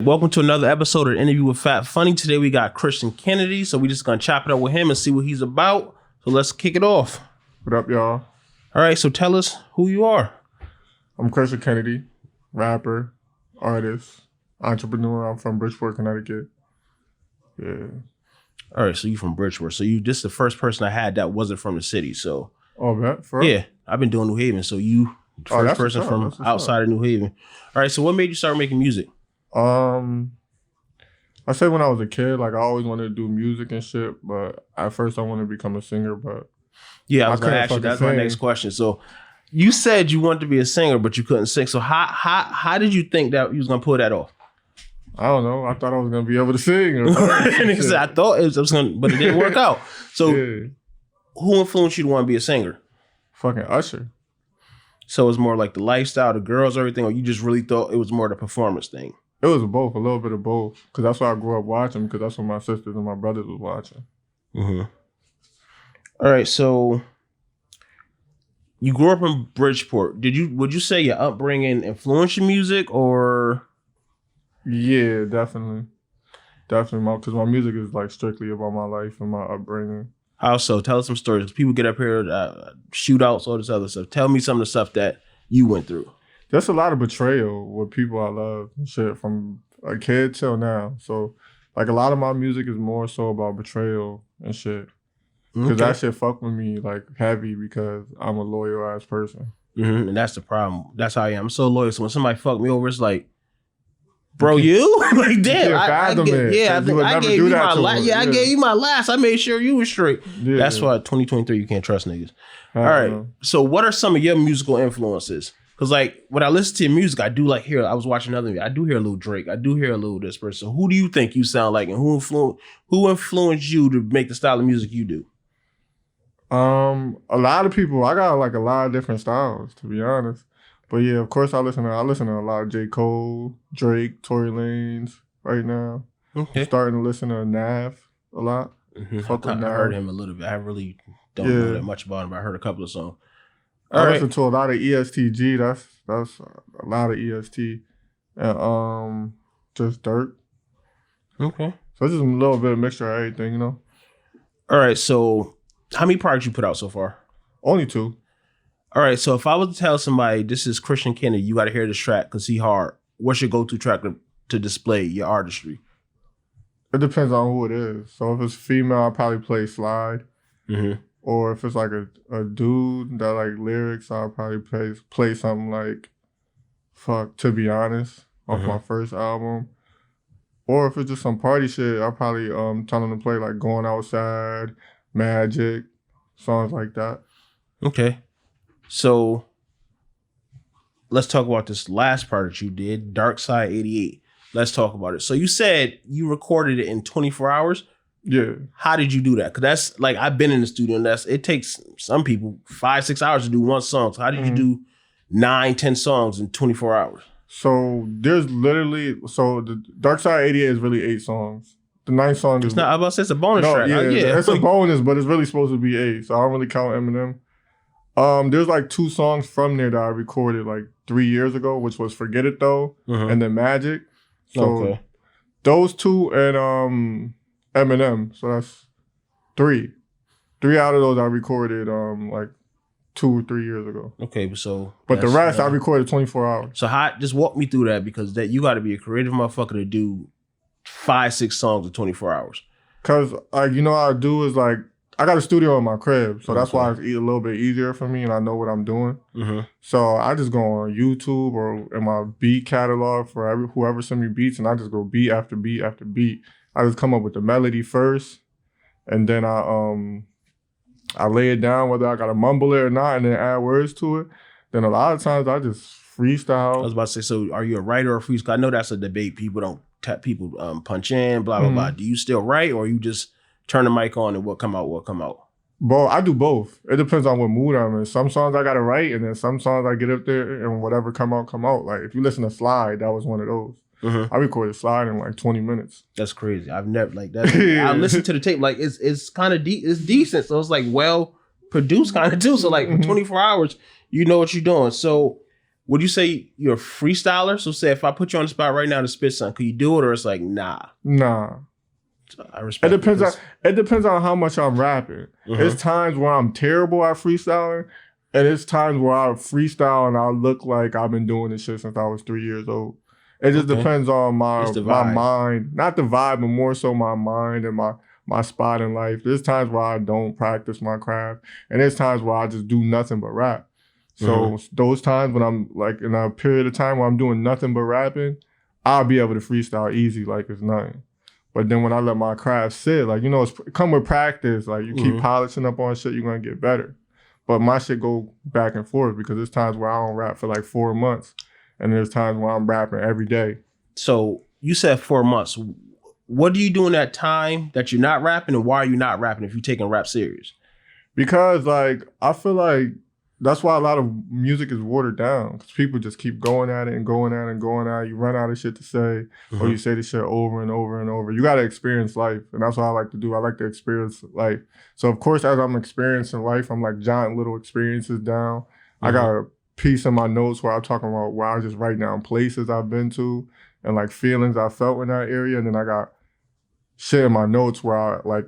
Welcome to another episode of Interview with Fatfunny. Today we got Christian Kennedy, so we just gonna chop it up with him and see what he's about. So let's kick it off. What up, y'all? All right, so tell us who you are. I'm Christian Kennedy, rapper, artist, entrepreneur. I'm from Bridgeport, Connecticut. Yeah. All right, so you from Bridgeport. So you just the first person I had that wasn't from the city. So For real? Yeah, I've been doing New Haven. So you the first person from outside of New Haven. All right, so what made you start making music? I said when I was a kid, like I always wanted to do music and shit, but at first I wanted to become a singer, but yeah, I was gonna ask you. That's my next question. So you said you wanted to be a singer, but you couldn't sing. So how did you think that you was gonna pull that off? I don't know. I thought I was gonna be able to sing. I thought it was gonna, but it didn't work out. So who influenced you to want to be a singer? Fucking Usher. So it's more like the lifestyle, the girls, everything, or you just really thought it was more the performance thing? It was both, a little bit of both. Because that's what I grew up watching, because that's what my sisters and my brothers was watching. Mm-hmm. All right, so you grew up in Bridgeport. Would you say your upbringing influenced your music, or? Yeah, definitely. Definitely, because my music is like strictly about my life and my upbringing. How so? Tell us some stories. People get up here, shootouts, all this other stuff. Tell me some of the stuff that you went through. There's a lot of betrayal with people I love and shit from a kid till now. So, like, a lot of my music is more so about betrayal and shit. Because that shit fuck with me, like, heavy because I'm a loyal-ass person. Mm-hmm. And that's the problem. That's how I am. I'm so loyal. So when somebody fuck me over, it's like, bro, you? Like, damn. I gave you my last. Yeah, I gave you my last. I made sure you were straight. Yeah. That's why 2023, you can't trust niggas. All right. So what are some of your musical influences? Because, like, when I listen to your music, I do, like, I was watching another video. I do hear a little Drake. I do hear a little this person. Who do you think you sound like, and who influenced you to make the style of music you do? A lot of people. I got, like, a lot of different styles, to be honest. But, yeah, of course, I listen to a lot of J. Cole, Drake, Tory Lanez right now. Okay. I'm starting to listen to Nav a lot. Mm-hmm. I heard him a little bit. I really don't know that much about him, but I heard a couple of songs. I listen to a lot of ESTG. That's a lot of EST. And just Dirt. Okay. So it's just a little bit of mixture of everything, you know? All right, so how many projects you put out so far? Only 2. All right, so if I was to tell somebody this is Christian Kennedy, you got to hear this track because he hard. What's your go-to track to display your artistry? It depends on who it is. So if it's female, I'll probably play Slide. Mm-hmm. Or if it's like a dude that like lyrics, I'll probably play something like To Be Honest off my first album. Or if it's just some party shit, I'll probably tell them to play like Going Outside, Magic, songs like that. Okay. So let's talk about this last part that you did, Dark Side 88. Let's talk about it. So you said you recorded it in 24 hours? Yeah. How did you do that? Because that's like, I've been in the studio and it takes some people 5-6 hours to do one song. So how did you do 9-10 songs in 24 hours? So there's literally, the Dark Side 88 is really 8 songs. The 9th song is... It's not, I was about to say it's a bonus track. Yeah, it's a bonus, but it's really supposed to be 8. So I don't really count Eminem. There's like 2 songs from there that I recorded like 3 years ago, which was Forget It Though and then Magic. So those 2 and Eminem. So that's 3. 3 out of those I recorded like 2 or 3 years ago. Okay, so but the rest I recorded 24 hours. So just walk me through that, because that you got to be a creative motherfucker to do 5-6 songs in 24 hours. Cause like, you know what I do is like, I got a studio in my crib, so that's why it's a little bit easier for me, and I know what I'm doing. So I just go on YouTube or in my beat catalog for whoever send me beats, and I just go beat after beat after beat. I just come up with the melody first, and then I lay it down, whether I gotta mumble it or not, and then add words to it. Then a lot of times I just freestyle. I was about to say, so are you a writer or a freestyle? I know that's a debate. People don't tap, people punch in, blah, blah, blah. Do you still write, or you just turn the mic on and what come out? Well, I do both. It depends on what mood I'm in. Some songs I gotta write, and then some songs I get up there and whatever come out. Like if you listen to Slide, that was one of those. I recorded Slide in like 20 minutes. That's crazy. I've never like that. I listened to the tape, like it's kind of it's decent. So it's like well produced kind of too. So like 24 hours, you know what you're doing. So would you say you're a freestyler? So say if I put you on the spot right now to spit something, could you do it, or it's like nah? Nah. So I respect it. Depends on how much I'm rapping. There's times where I'm terrible at freestyling, and it's times where I freestyle and I look like I've been doing this shit since I was 3 years old. It just depends on my mind, not the vibe, but more so my mind and my spot in life. There's times where I don't practice my craft, and there's times where I just do nothing but rap. So those times when I'm like in a period of time where I'm doing nothing but rapping, I'll be able to freestyle easy like it's nothing. But then when I let my craft sit, like, you know, it's come with practice. Like, you keep polishing up on shit, you're going to get better. But my shit go back and forth because there's times where I don't rap for like 4 months, and there's times where I'm rapping every day. So you said 4 months. What do you do in that time that you're not rapping, and why are you not rapping if you're taking rap serious? Because, like, I feel like that's why a lot of music is watered down, because people just keep going at it and going at it and going at it. You run out of shit to say, or you say the shit over and over and over. You got to experience life, and that's what I like to do. I like to experience life. So, of course, as I'm experiencing life, I'm like jotting little experiences down. I got a piece in my notes where I'm talking about where I just write down places I've been to and like feelings I felt in that area. And then I got shit in my notes where I like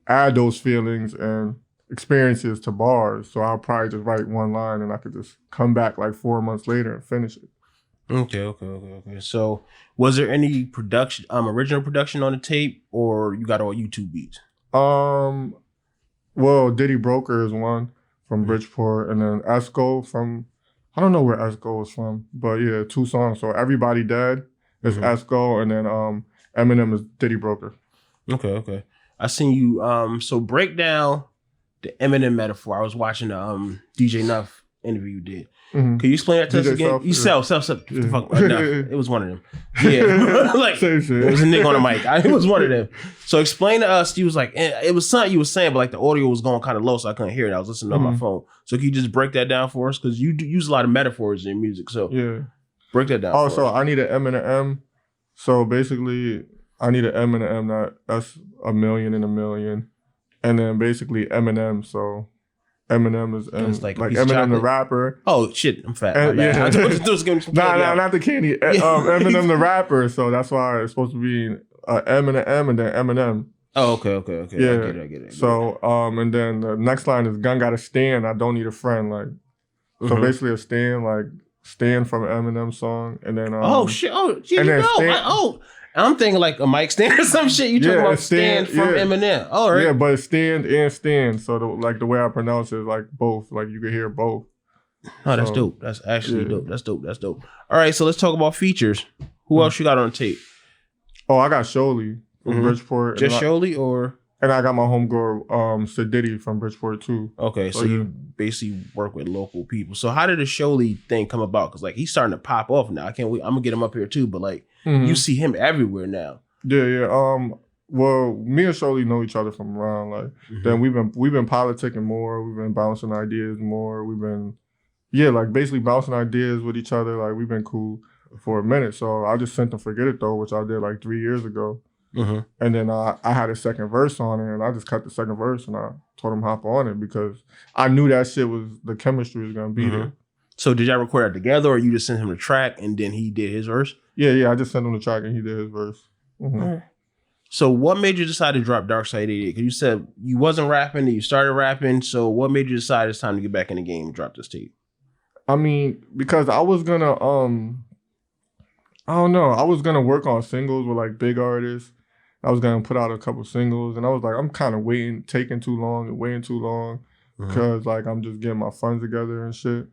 add those feelings and experiences to bars. So I'll probably just write one line and I could just come back like 4 months later and finish it. Okay. So was there any production, original production on the tape, or you got all YouTube beats? Well, Diddy Broker is one from Bridgeport, and then Esco from, I don't know where Esco is from, but yeah, 2 songs. So Everybody Dead is Esco, and then Eminem is Diddy Broker. Okay. I seen you, so break down the Eminem metaphor. I was watching the DJ Nuff interview you did. Can you explain that to us again? Self. It was one of them. Yeah. Like, same shit. It was a nigga on the mic. It was one of them. So explain to us, you was like, it was something you was saying, but like the audio was going kind of low, so I couldn't hear it. I was listening on my phone. So can you just break that down for us? Because you use a lot of metaphors in your music. So break that down for us. I need an M and an M. So basically, I need an M and an M, that's a million and a million. And then basically Eminem, so Eminem is like Eminem the rapper. Oh shit, I'm fat. I was giving some not the candy. Eminem the rapper, so that's why it's supposed to be M and an M and then Eminem. Oh, okay. Yeah. I get it. So and then the next line is gun got a stand, I don't need a friend. Like so basically a stand, like Stand from an Eminem song. And then I'm thinking like a mic stand or some shit. You talking about stand from Eminem. Oh, right. Yeah, but it's stand and stand. So the way I pronounce it is like both. Like you can hear both. Oh, that's dope. That's actually dope. That's dope. All right, so let's talk about features. Who else you got on tape? Oh, I got Sholey from Bridgeport. Just Sholey or? And I got my homegirl, Sadiddy from Bridgeport too. Okay, so you basically work with local people. So how did the Sholey thing come about? Because like he's starting to pop off now. I can't wait. I'm gonna get him up here too. But like you see him everywhere now. Yeah. Well, me and Sholey know each other from around. Like then we've been politicking more. We've been bouncing ideas more. We've been like basically bouncing ideas with each other. Like we've been cool for a minute. So I just sent him Forget It Though, which I did like 3 years ago. And then I had a second verse on it, and I just cut the second verse, and I told him hop on it because I knew that shit the chemistry was gonna be there. So did y'all record that together, or you just sent him the track and then he did his verse? Yeah, I just sent him the track and he did his verse. So what made you decide to drop Dark Side 88? Because you said you wasn't rapping, and you started rapping. So what made you decide it's time to get back in the game and drop this tape? I mean, because I was gonna I don't know, I was gonna work on singles with like big artists. I was gonna put out a couple singles, and I was like, I'm kind of taking too long because like I'm just getting my funds together and shit,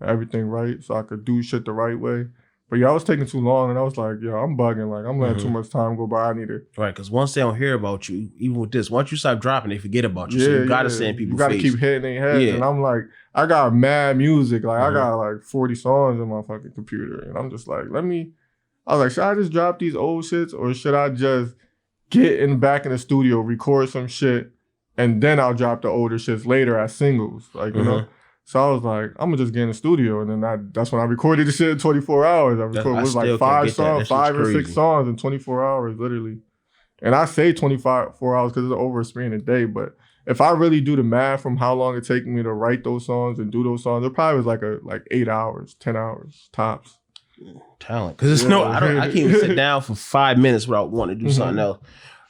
everything right, so I could do shit the right way. But yeah, I was taking too long, and I was like, yo, I'm bugging. Like I'm letting too much time go by. I need it. Right, because once they don't hear about you, even with this, once you stop dropping, they forget about you. So you gotta send people. You gotta keep hitting their heads, and I'm like, I got mad music. Like I got like 40 songs in my fucking computer, and I'm just like, I was like, should I just drop these old shits, or should I just get back in the studio, record some shit, and then I'll drop the older shits later as singles, like, you know? So I was like, I'm gonna just get in the studio, and then that's when I recorded the shit in 24 hours. I recorded, it was like 5 or 6 songs in 24 hours, literally. And I say 24 hours because it's over a span a day, but if I really do the math from how long it takes me to write those songs and do those songs, it probably was like 8 hours, 10 hours tops. Talent, because I can't even sit down for 5 minutes without wanting to do something else.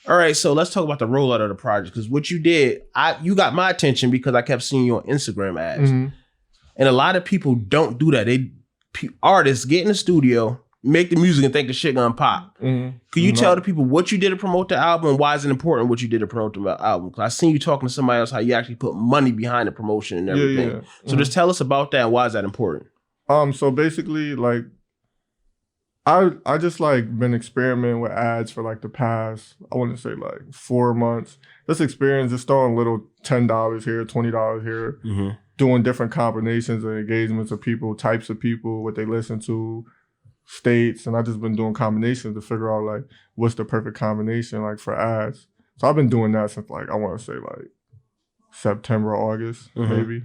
All right, so let's talk about the rollout of the project, because what you did, you got my attention because I kept seeing you on Instagram ads, and a lot of people don't do that. Artists get in the studio, make the music, and think the shit gonna pop. Could you tell the people what you did to promote the album, and why is it important what you did to promote the album? Because I seen you talking to somebody else how you actually put money behind the promotion and everything. Yeah. So just tell us about that and why is that important? So basically, like, I just like been experimenting with ads for like the past, I want to say like 4 months. This experience, just throwing little $10 here, $20 here, doing different combinations and engagements of people, types of people, what they listen to, states, and I just been doing combinations to figure out like what's the perfect combination like for ads. So I've been doing that since like, I want to say like September, August, maybe.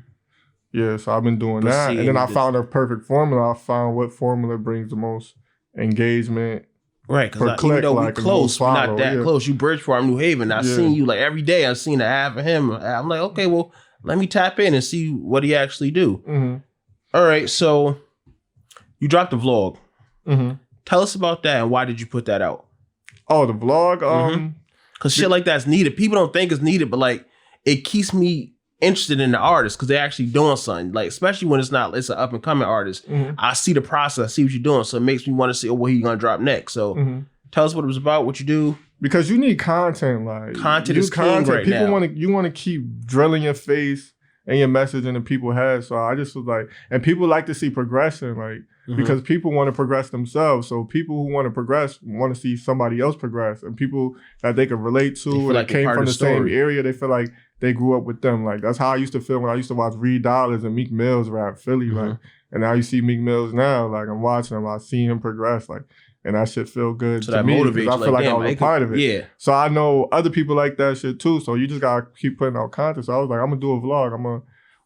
Yeah, so I've been doing that. And then I found a perfect formula. I found what formula brings the most engagement. Right, because even though we close, we're not that close. You Bridgeport, I'm New Haven. I seen you like every day. I seen the ad for him. I'm like, okay, well, let me tap in and see what he actually do. All right, so you dropped a vlog. Tell us about that and why did you put that out? Oh, the vlog? Because shit like that's needed. People don't think it's needed, but like it keeps me interested in the artist because they're actually doing something. Like, especially when it's an up and coming artist. I see the process, I see what you're doing. So it makes me want to see what he's gonna drop next. So tell us what it was about, what you do. Because you need content, like content is king right now. You want to keep drilling your face and your message into people's heads. So I just was like, and people like to see progression, like because people want to progress themselves. So people who want to progress want to see somebody else progress, and people that they can relate to, that came from the same area, they feel like they grew up with them. Like that's how I used to feel when I used to watch Reed Dollars and Meek Mill's rap Philly. Like, and now you see Meek Mill's now. Like I'm watching him, I see him progress. Like, and that shit feel good to me because I feel like I was a part of it. Yeah. So I know other people like that shit too. So you just gotta keep putting out content. So I was like, I'm gonna do a vlog. I'm gonna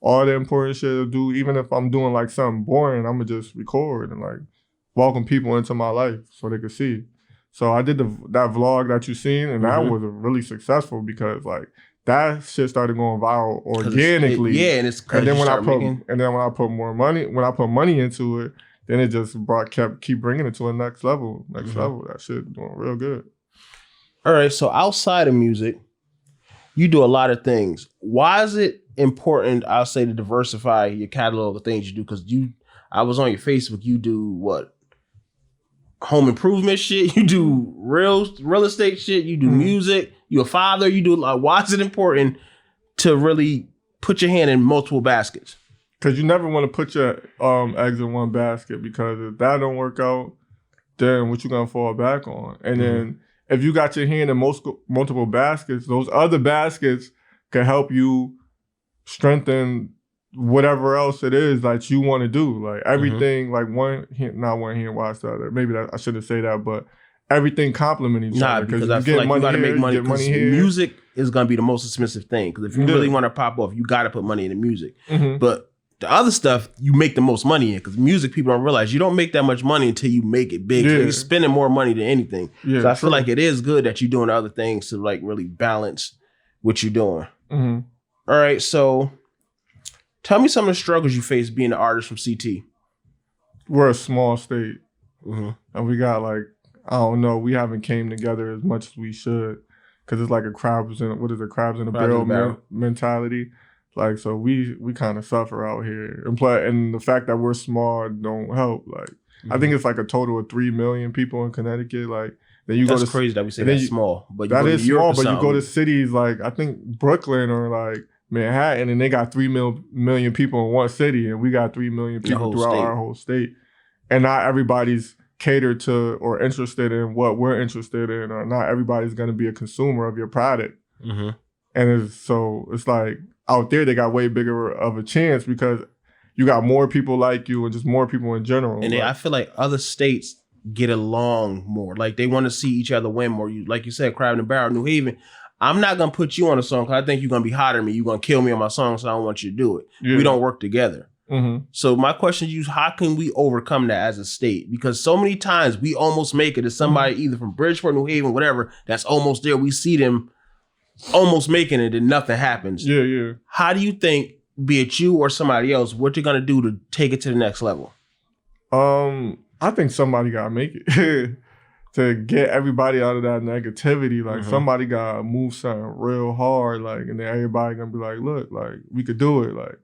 all the important shit to do. Even if I'm doing like something boring, I'm gonna just record and like welcome people into my life so they could see. So I did that vlog that you seen, and that was really successful because like that shit started going viral organically. And then when I put more money, when I put money into it, then it just keep bringing it to a next level. Level. That shit doing real good. All right. So outside of music, you do a lot of things. Why is it important, I'll say, to diversify your catalog of things you do? Because I was on your Facebook, you do what? Home improvement shit, you do real estate shit, you do music, you're a father, you do like, why is it important to really put your hand in multiple baskets? Because you never want to put your eggs in one basket, because if that don't work out, then what you gonna fall back on? And then if you got your hand in multiple baskets, those other baskets can help you strengthen whatever else it is that you want to do. Like everything, like not one hand wash the other. Maybe I shouldn't say that, but everything complement each other. Because I feel like you gotta make money. Because music is gonna be the most expensive thing. Because if you really want to pop off, you gotta put money in the music. But the other stuff you make the most money in, because music, people don't realize you don't make that much money until you make it big. So you're spending more money than anything. So I feel like it is good that you're doing other things to like really balance what you're doing. All right, so tell me some of the struggles you face being an artist from CT. We're a small state, and we got like, I don't know, we haven't came together as much as we should, because it's like crabs in a barrel mentality. Like, so we kind of suffer out here, and the fact that we're small don't help. Like, I think it's like a total of 3 million people in Connecticut. Like, then you that's crazy that we say that's small, but that is small. But you go to cities like I think Brooklyn or like Manhattan, and they got 3 million people in one city, and we got 3 million people throughout our whole state. And not everybody's catered to or interested in what we're interested in, or not everybody's going to be a consumer of your product. And it's like out there they got way bigger of a chance because you got more people like you and just more people in general. And I feel like other states get along more. Like they want to see each other win more. You, like you said, Crab in the Barrel, New Haven. I'm not going to put you on a song because I think you're going to be hotter than me. You're going to kill me on my song, so I don't want you to do it. We don't work together. So my question to you is, how can we overcome that as a state? Because so many times we almost make it as somebody either from Bridgeport, New Haven, whatever, that's almost there. We see them almost making it and nothing happens. Yeah. How do you think, be it you or somebody else, what you're gonna do to take it to the next level? I think somebody gotta make it to get everybody out of that negativity. Like somebody gotta move something real hard. Like, and then everybody gonna be like, look, like we could do it. Like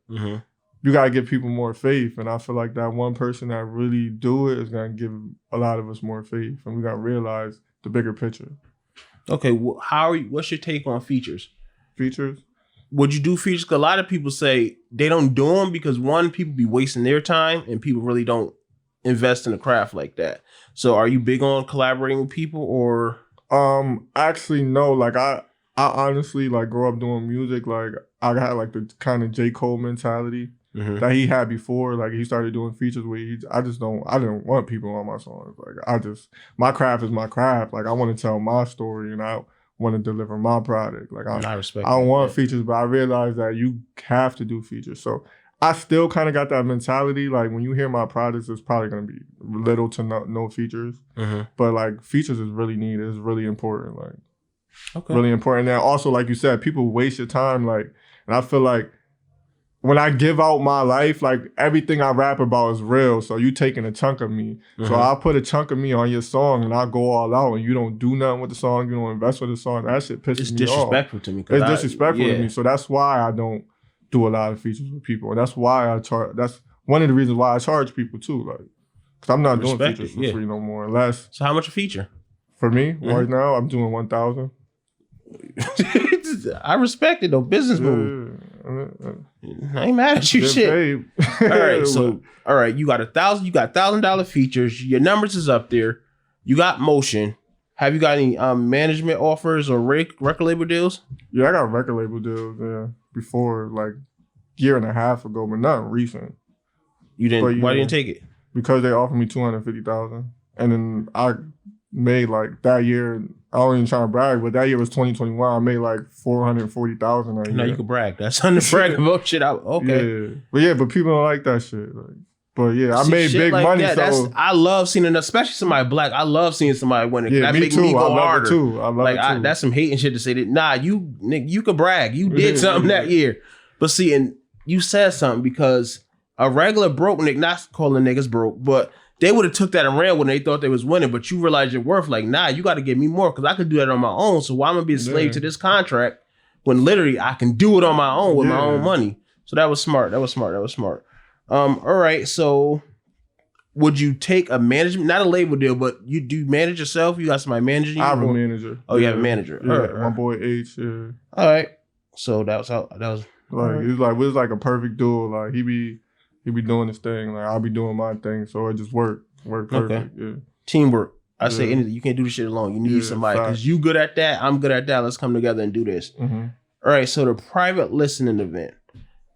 you gotta give people more faith. And I feel like that one person that really do it is gonna give a lot of us more faith. And we gotta realize the bigger picture. Okay, what's your take on features? Features? Would you do features? Because a lot of people say they don't do them because one, people be wasting their time and people really don't invest in a craft like that. So are you big on collaborating with people or? Actually, no. Like I honestly like grew up doing music. Like I had like the kind of J. Cole mentality that he had before. Like he started doing features where I didn't want people on my songs. Like my craft is my craft. Like I want to tell my story and I want to deliver my product. Like I don't want features, but I realized that you have to do features. So I still kind of got that mentality. Like when you hear my products, it's probably going to be little to no features. But like features is really needed. It's really important. Like really important. And also, like you said, people waste your time. Like, and I feel like when I give out my life, like everything I rap about is real. So you taking a chunk of me. So I'll put a chunk of me on your song and I'll go all out and you don't do nothing with the song. You don't invest with the song. That shit pisses me off. It's disrespectful to me. It's disrespectful to me. So that's why I don't do a lot of features with people. And that's why I charge. That's one of the reasons why I charge people too. Like, cause I'm not doing features for free no more. Unless. So how much a feature? For me, right now, I'm doing 1,000. I respect it though. Business move. I ain't mad at you. Shit. All right, so you got $1,000. You got $1,000 features. Your numbers is up there. You got motion. Have you got any management offers or record label deals? Yeah, I got record label deals. Yeah, before like year and a half ago, but nothing recent. You didn't? Why didn't you take it? Because they offered me $250,000, and then I made like that year. I don't even trying to brag, but that year was 2021. I made like $440,000 that year. No, you can brag. That's under braggable shit. Okay. Yeah, but people don't like that shit. Like, but yeah, I made big like money. So I love seeing it, especially somebody black. I love seeing somebody winning. Yeah, that me too. Me go I love harder. it too. I love it too. That's some hating shit to say that. Nah, you can brag. You did something that year. But see, and you said something because a regular broke nigga, not calling niggas broke, but they would have took that and ran when they thought they was winning, but you realize your worth. Like, nah, you got to give me more because I could do that on my own. So why am I gonna be a slave to this contract when literally I can do it on my own with my own money? So that was smart. All right. So would you take a management, not a label deal, but you do manage yourself? You got somebody managing you? I have a manager. Oh, you have a manager. Yeah, right. My boy H. Yeah. All right. So that was like it was like a perfect duo. Like he be doing his thing. Like I'll be doing my thing. So it just worked perfect. Okay. Yeah. Teamwork. I say anything. You can't do this shit alone. You need somebody because you good at that. I'm good at that. Let's come together and do this. All right. So the private listening event.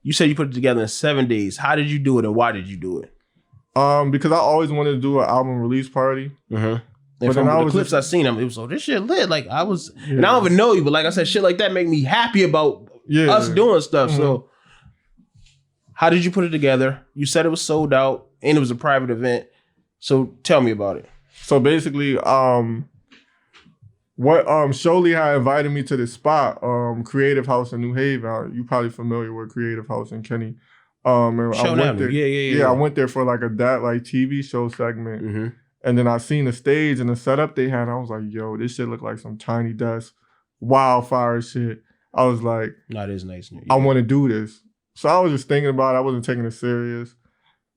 You said you put it together in 7 days. How did you do it and why did you do it? Because I always wanted to do an album release party. And from the clips I seen them, it was this shit lit. Like I was, and I don't even know you, but like I said, shit like that make me happy about us doing stuff. So how did you put it together? You said it was sold out and it was a private event. So tell me about it. So basically, what Sholey had invited me to this spot, Creative House in New Haven. You probably familiar with Creative House in Kenny. And I went there. Yeah. I went there for like a TV show segment. And then I seen the stage and the setup they had. I was like, yo, this shit look like some tiny desk, wildfire shit. I was like, no, it is nice. I want to do this. So I was just thinking about it. I wasn't taking it serious.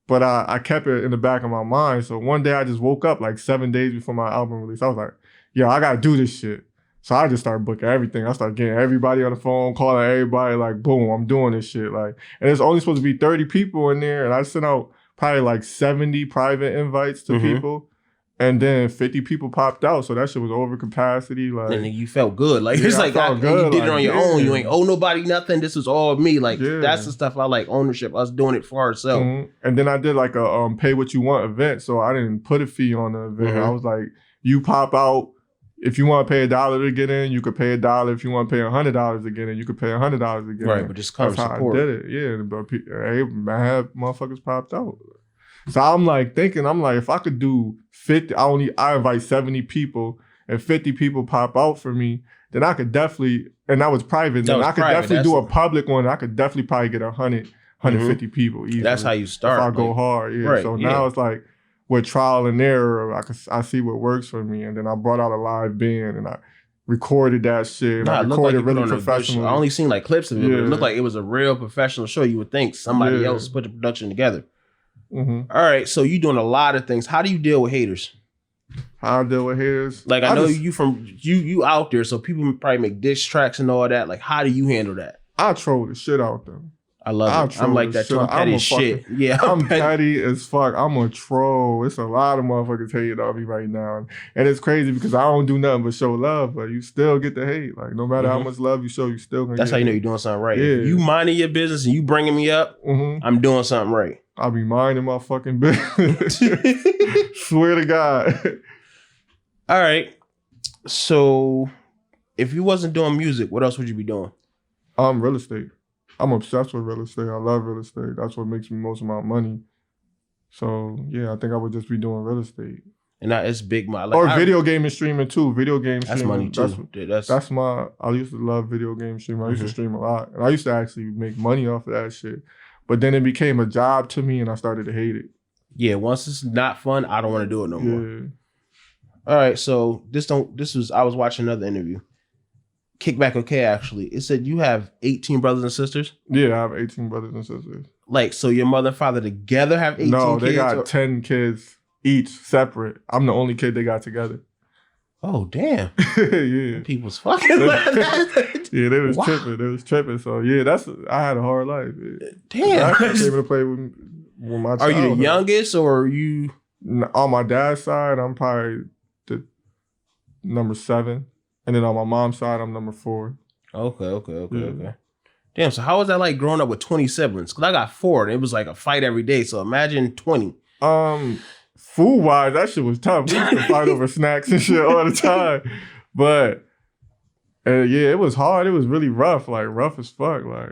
But I kept it in the back of my mind. So one day I just woke up like 7 days before my album release. I was like, yo, I got to do this shit. So I just started booking everything. I started getting everybody on the phone, calling everybody like, boom, I'm doing this shit. Like, and it's only supposed to be 30 people in there. And I sent out probably like 70 private invites to people. And then 50 people popped out. So that shit was over capacity. Like, and you felt good. Like, it's like, you did it on your own. You ain't owe nobody nothing. This was all me. Like, that's the stuff I like, ownership, us doing it for ourselves. And then I did like a pay what you want event. So I didn't put a fee on the event. I was like, you pop out. If you want to pay $1 to get in, you could pay $1. If you want to pay $100 to get in, you could pay $100 to get in. Right, but just come support. That's how I did it. Yeah, but mad motherfuckers popped out. So I'm like thinking, if I could do 50, I invite 70 people and 50 people pop out for me, then I could definitely, and that was private, then I could definitely do a public one. I could definitely probably get 150 people easily. That's how you start. If I go hard, yeah. Right, so now it's like with trial and error, I see what works for me. And then I brought out a live band and I recorded that shit. And I recorded really professionally. I only seen like clips of it, but it looked like it was a real professional show. You would think somebody else put the production together. All right, so you doing a lot of things. How do you deal with haters? How I deal with haters? Like I know you out there, so people probably make diss tracks and all that. Like, how do you handle that? I troll the shit out them. I love it. I'm like that too. I'm petty as shit. Yeah, I'm petty as fuck. I'm a troll. It's a lot of motherfuckers hating on me right now. And it's crazy because I don't do nothing but show love, but you still get the hate. Like, no matter how much love you show, you still gonna That's how you know you're doing something right. Yeah. If you minding your business and you bringing me up, I'm doing something right. I'll be minding my fucking business. Swear to God. All right. So, if you wasn't doing music, what else would you be doing? Real estate. I'm obsessed with real estate. I love real estate. That's what makes me most of my money. So yeah, I think I would just be doing real estate. And that is big money. Like, video game and streaming too. Video game that's streaming. Money too. That's my. I used to love video game streaming. I used to stream a lot, and I used to actually make money off of that shit. But then it became a job to me, and I started to hate it. Yeah, once it's not fun, I don't want to do it no more. All right, so I was watching another interview. Kickback okay, actually. It said you have 18 brothers and sisters? Yeah, I have 18 brothers and sisters. Like, so your mother and father together have 18 kids? No, they got 10 kids each, separate. I'm the only kid they got together. Oh, damn. Yeah. People's fucking yeah, they was tripping. They was tripping. So, yeah, I had a hard life. Yeah. Damn. I was able to play with my child. Are you the youngest or are you? On my dad's side, I'm probably the number 7. And then on my mom's side, I'm number 4. Okay. Damn, so how was that like growing up with 20 siblings? Because I got 4 and it was like a fight every day. So imagine 20. Food-wise, that shit was tough. We used to fight over snacks and shit all the time. But yeah, it was hard. It was really rough. Like, rough as fuck. Like,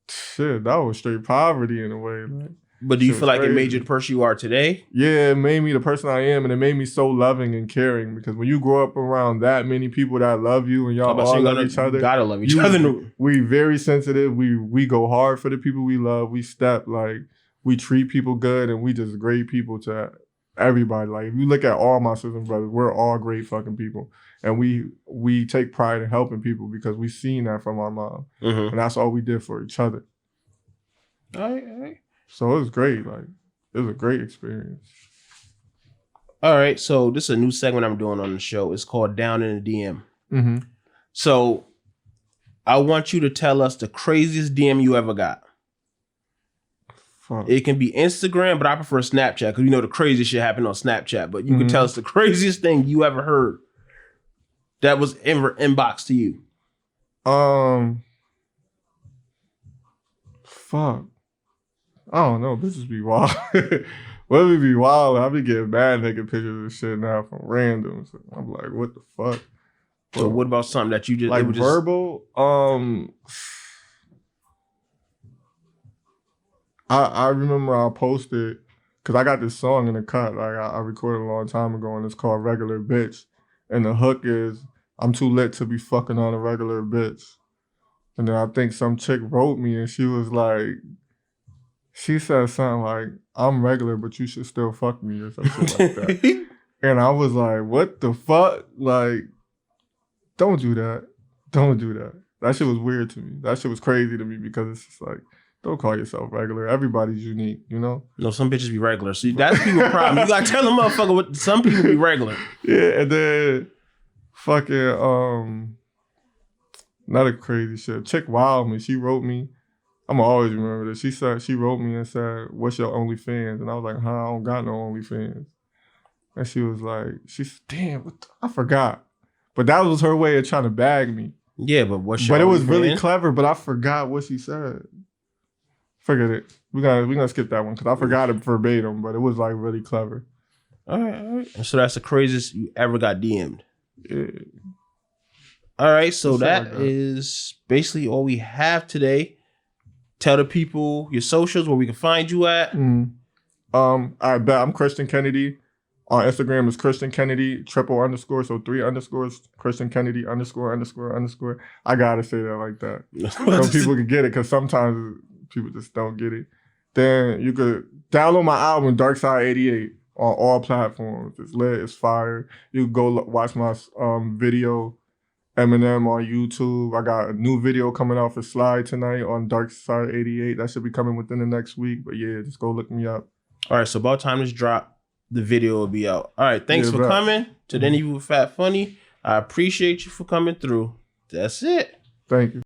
shit, that was straight poverty in a way. Like, but do you feel like it made you the person you are today? Yeah, it made me the person I am, and it made me so loving and caring. Because when you grow up around that many people that love you and y'all all love each other, you gotta love each other. We very sensitive. We go hard for the people we love. We step like we treat people good, and we just great people to everybody. Like, if you look at all my sisters and brothers, we're all great fucking people, and we take pride in helping people because we seen that from our mom, and that's all we did for each other. All right. So it was great. Like, it was a great experience. All right. So this is a new segment I'm doing on the show. It's called Down in the DM. So I want you to tell us the craziest DM you ever got. Fuck. It can be Instagram, but I prefer Snapchat because you know the craziest shit happened on Snapchat. But you can tell us the craziest thing you ever heard that was inbox to you. Fuck. I don't know. Bitches be wild. Well, we be wild. I be getting mad naked pictures and shit now from randoms. I'm like, what the fuck? So what about something that you just like verbal? I remember I posted because I got this song in the cut. Like I recorded a long time ago, and it's called "Regular Bitch," and the hook is "I'm too lit to be fucking on a regular bitch." And then I think some chick wrote me, and she was like. She said something like, "I'm regular, but you should still fuck me," or something like that. And I was like, what the fuck? Like, don't do that. Don't do that. That shit was weird to me. That shit was crazy to me because it's just like, don't call yourself regular. Everybody's unique, you know? No, some bitches be regular. So that's people's problem. You gotta tell them motherfucker what some people be regular. Yeah, and then fucking another crazy shit. Chick Wildman, she wrote me. I'm gonna always remember this. She wrote me and said, "What's your OnlyFans?" And I was like, I don't got no OnlyFans. And she was like, damn, I forgot. But that was her way of trying to bag me. Yeah, but what's your But it was really clever, but I forgot what she said. Forget it. We're gonna skip that one because I forgot it verbatim, but it was like really clever. All right. So that's the craziest you ever got DM'd. Yeah. All right, so that is basically all we have today. Tell the people your socials where we can find you at. I bet I'm Christian Kennedy On Instagram is Christian Kennedy, __, so 3 underscores, Christian Kennedy, ___. I gotta say that like that. So people can get it, because sometimes people just don't get it. Then you could download my album, Dark Side 88, on all platforms. It's lit, it's fire. You can go watch my video, Eminem, on YouTube. I got a new video coming out for Slide tonight on Dark Side 88. That should be coming within the next week. But yeah, just go look me up. All right, so about time this drop, the video will be out. All right, thanks for coming to the interview with Fatfunny. I appreciate you for coming through. That's it. Thank you.